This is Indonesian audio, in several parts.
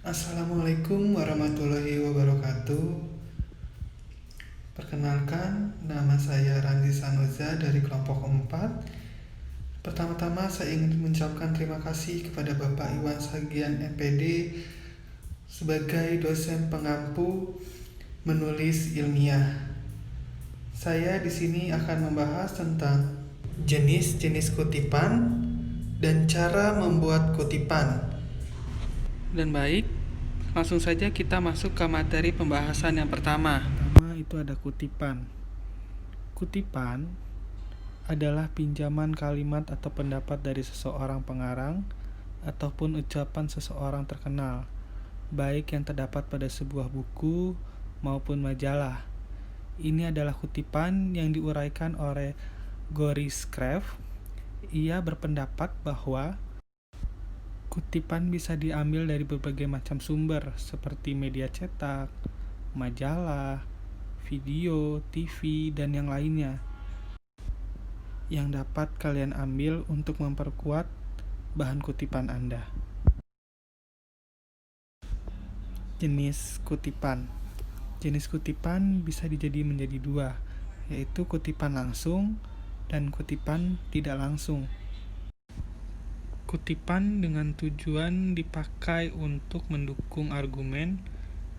Assalamualaikum warahmatullahi wabarakatuh. Perkenalkan, nama saya Randi Sanoza dari kelompok 4. Pertama-tama saya ingin mengucapkan terima kasih kepada Bapak Iwan Sagian MPD sebagai dosen pengampu menulis ilmiah. Saya di sini akan membahas tentang jenis-jenis kutipan dan cara membuat kutipan. Dan baik, langsung saja kita masuk ke materi pembahasan yang pertama. Pertama itu ada kutipan. Kutipan adalah pinjaman kalimat atau pendapat dari seseorang pengarang ataupun ucapan seseorang terkenal, baik yang terdapat pada sebuah buku maupun majalah. Ini adalah kutipan yang diuraikan oleh Goris Krefft. Ia berpendapat bahwa kutipan bisa diambil dari berbagai macam sumber seperti media cetak, majalah, video, TV, dan yang lainnya yang dapat kalian ambil untuk memperkuat bahan kutipan Anda. Jenis kutipan. Jenis kutipan bisa menjadi dua, yaitu kutipan langsung dan kutipan tidak langsung. Kutipan dengan tujuan dipakai untuk mendukung argumen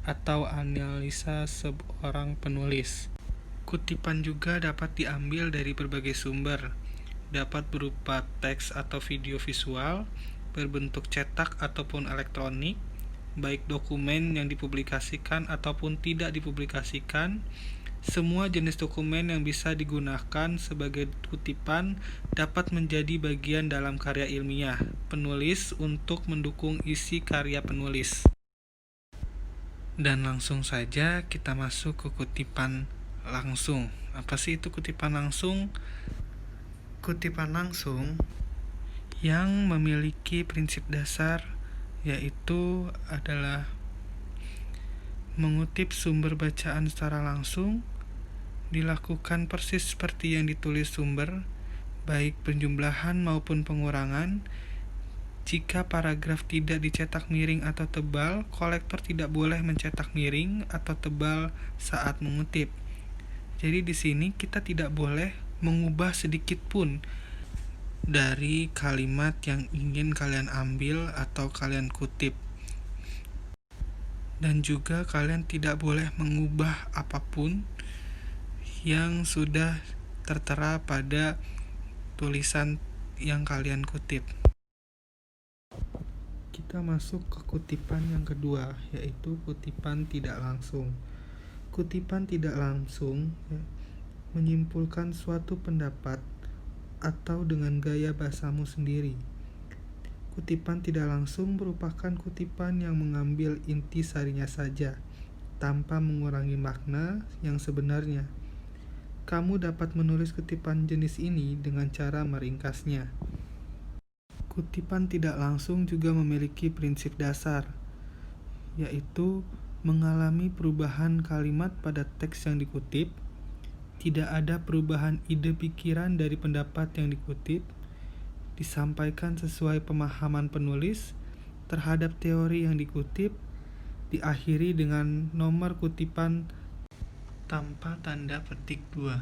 atau analisa seorang penulis. Kutipan juga dapat diambil dari berbagai sumber, dapat berupa teks atau video visual, berbentuk cetak ataupun elektronik, baik dokumen yang dipublikasikan ataupun tidak dipublikasikan. Semua jenis dokumen yang bisa digunakan sebagai kutipan dapat menjadi bagian dalam karya ilmiah penulis untuk mendukung isi karya penulis. Dan langsung saja kita masuk ke kutipan langsung. Apa sih itu kutipan langsung? Kutipan langsung yang memiliki prinsip dasar yaitu adalah mengutip sumber bacaan secara langsung, dilakukan persis seperti yang ditulis sumber, baik penjumlahan maupun pengurangan. Jika paragraf tidak dicetak miring atau tebal, kolektor tidak boleh mencetak miring atau tebal saat mengutip. Jadi di sini kita tidak boleh mengubah sedikit pun dari kalimat yang ingin kalian ambil atau kalian kutip. Dan juga kalian tidak boleh mengubah apapun yang sudah tertera pada tulisan yang kalian kutip. Kita masuk ke kutipan yang kedua, yaitu kutipan tidak langsung. Kutipan tidak langsung menyimpulkan suatu pendapat atau dengan gaya bahasamu sendiri. Kutipan tidak langsung merupakan kutipan yang mengambil inti sarinya saja, tanpa mengurangi makna yang sebenarnya. Kamu dapat menulis kutipan jenis ini dengan cara meringkasnya. Kutipan tidak langsung juga memiliki prinsip dasar, yaitu mengalami perubahan kalimat pada teks yang dikutip, tidak ada perubahan ide pikiran dari pendapat yang dikutip, disampaikan sesuai pemahaman penulis terhadap teori yang dikutip, diakhiri dengan nomor kutipan tanpa tanda petik 2.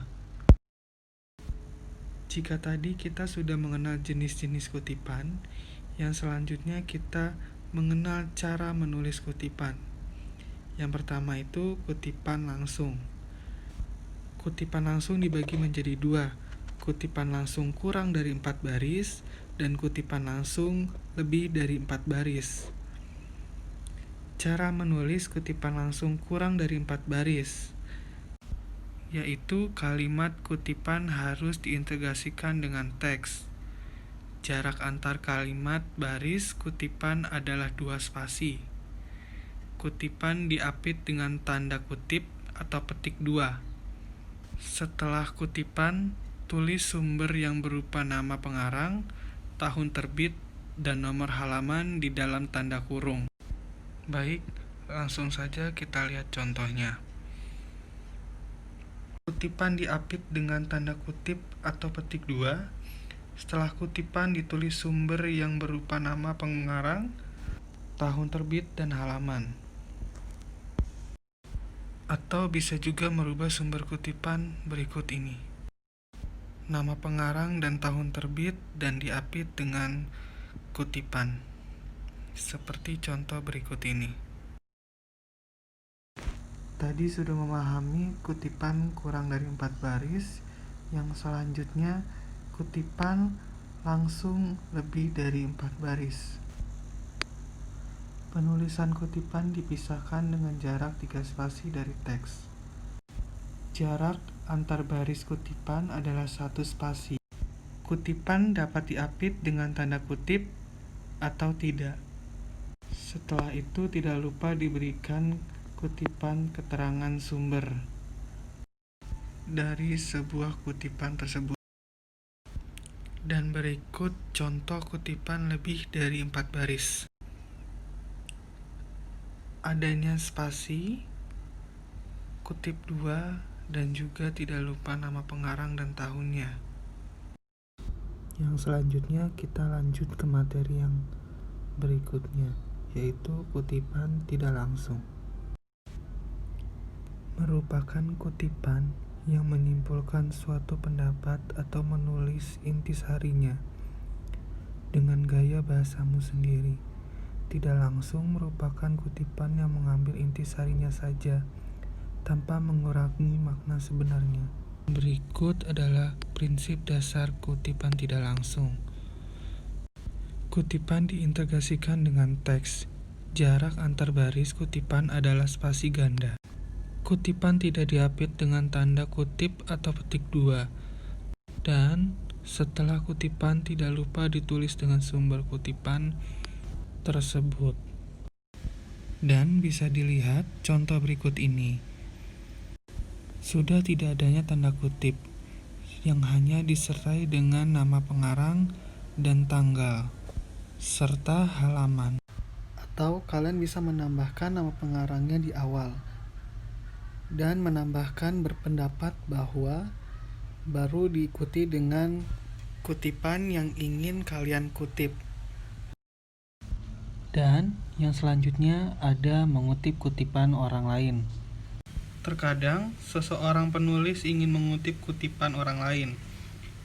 Jika tadi kita sudah mengenal jenis-jenis kutipan, yang selanjutnya kita mengenal cara menulis kutipan. Yang pertama itu kutipan langsung. Kutipan langsung dibagi menjadi dua, kutipan langsung kurang dari 4 baris dan kutipan langsung lebih dari 4 baris. Cara menulis kutipan langsung kurang dari 4 baris, yaitu kalimat kutipan harus diintegrasikan dengan teks. Jarak antar kalimat baris kutipan adalah 2 spasi. Kutipan diapit dengan tanda kutip atau petik 2. Setelah kutipan, tulis sumber yang berupa nama pengarang, tahun terbit, dan nomor halaman di dalam tanda kurung. Baik, langsung saja kita lihat contohnya. Kutipan diapit dengan tanda kutip atau petik 2. Setelah kutipan ditulis sumber yang berupa nama pengarang, tahun terbit, dan halaman. Atau bisa juga merubah sumber kutipan berikut ini: nama pengarang dan tahun terbit, dan diapit dengan kutipan. Seperti contoh berikut ini. Tadi sudah memahami kutipan kurang dari 4 baris. Yang selanjutnya, kutipan langsung lebih dari 4 baris. Penulisan kutipan dipisahkan dengan jarak 3 spasi dari teks. Jarak antar baris kutipan adalah 1 spasi. Kutipan dapat diapit dengan tanda kutip atau tidak. Setelah itu tidak lupa diberikan kutipan keterangan sumber dari sebuah kutipan tersebut. Dan berikut contoh kutipan lebih dari 4 baris. Adanya spasi, kutip 2, dan juga tidak lupa nama pengarang dan tahunnya. Yang selanjutnya kita lanjut ke materi yang berikutnya, yaitu kutipan tidak langsung. Merupakan kutipan yang menyimpulkan suatu pendapat atau menulis intisarinya dengan gaya bahasamu sendiri. Tidak langsung merupakan kutipan yang mengambil intisarinya saja tanpa mengurangi makna sebenarnya. Berikut adalah prinsip dasar kutipan tidak langsung. Kutipan diintegrasikan dengan teks. Jarak antar baris kutipan adalah spasi ganda. Kutipan tidak diapit dengan tanda kutip atau petik 2. Dan setelah kutipan tidak lupa ditulis dengan sumber kutipan tersebut. Dan bisa dilihat contoh berikut ini. Sudah tidak adanya tanda kutip yang hanya disertai dengan nama pengarang dan tanggal serta halaman. Atau kalian bisa menambahkan nama pengarangnya di awal dan menambahkan berpendapat bahwa baru diikuti dengan kutipan yang ingin kalian kutip. Dan yang selanjutnya ada mengutip kutipan orang lain. Terkadang seseorang penulis ingin mengutip kutipan orang lain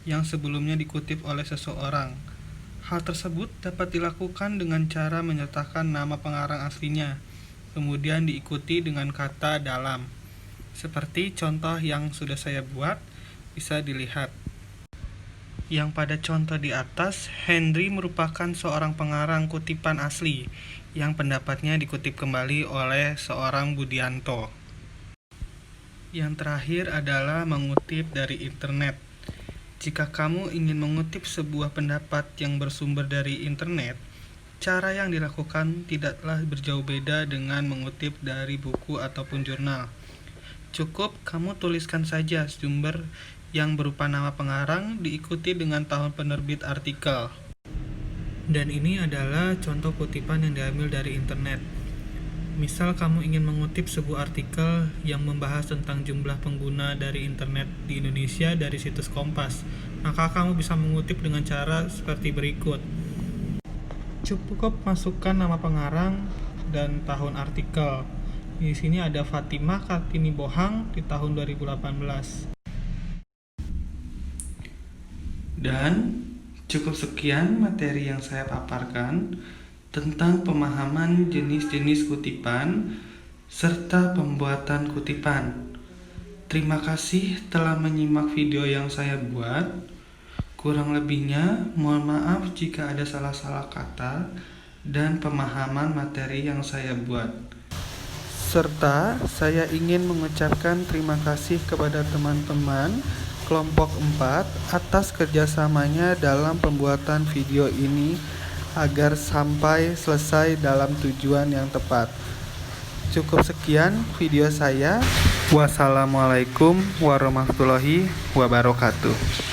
yang sebelumnya dikutip oleh seseorang. Hal tersebut dapat dilakukan dengan cara menyertakan nama pengarang aslinya, kemudian diikuti dengan kata dalam. Seperti contoh yang sudah saya buat, bisa dilihat. Yang pada contoh di atas, Henry merupakan seorang pengarang kutipan asli, yang pendapatnya dikutip kembali oleh seorang Budianto. Yang terakhir adalah mengutip dari internet. Jika kamu ingin mengutip sebuah pendapat yang bersumber dari internet, cara yang dilakukan tidaklah berjauh beda dengan mengutip dari buku ataupun jurnal. Cukup kamu tuliskan saja sumber yang berupa nama pengarang diikuti dengan tahun penerbit artikel. Dan ini adalah contoh kutipan yang diambil dari internet. Misal kamu ingin mengutip sebuah artikel yang membahas tentang jumlah pengguna dari internet di Indonesia dari situs Kompas, maka kamu bisa mengutip dengan cara seperti berikut. Cukup masukkan nama pengarang dan tahun artikel. Di sini ada Fatimah Kartini Bohang di tahun 2018. Dan cukup sekian materi yang saya paparkan tentang pemahaman jenis-jenis kutipan serta pembuatan kutipan. Terima kasih telah menyimak video yang saya buat. Kurang lebihnya, mohon maaf jika ada salah-salah kata dan pemahaman materi yang saya buat. Serta saya ingin mengucapkan terima kasih kepada teman-teman kelompok 4 atas kerjasamanya dalam pembuatan video ini agar sampai selesai dalam tujuan yang tepat. Cukup sekian video saya. Wassalamualaikum warahmatullahi wabarakatuh.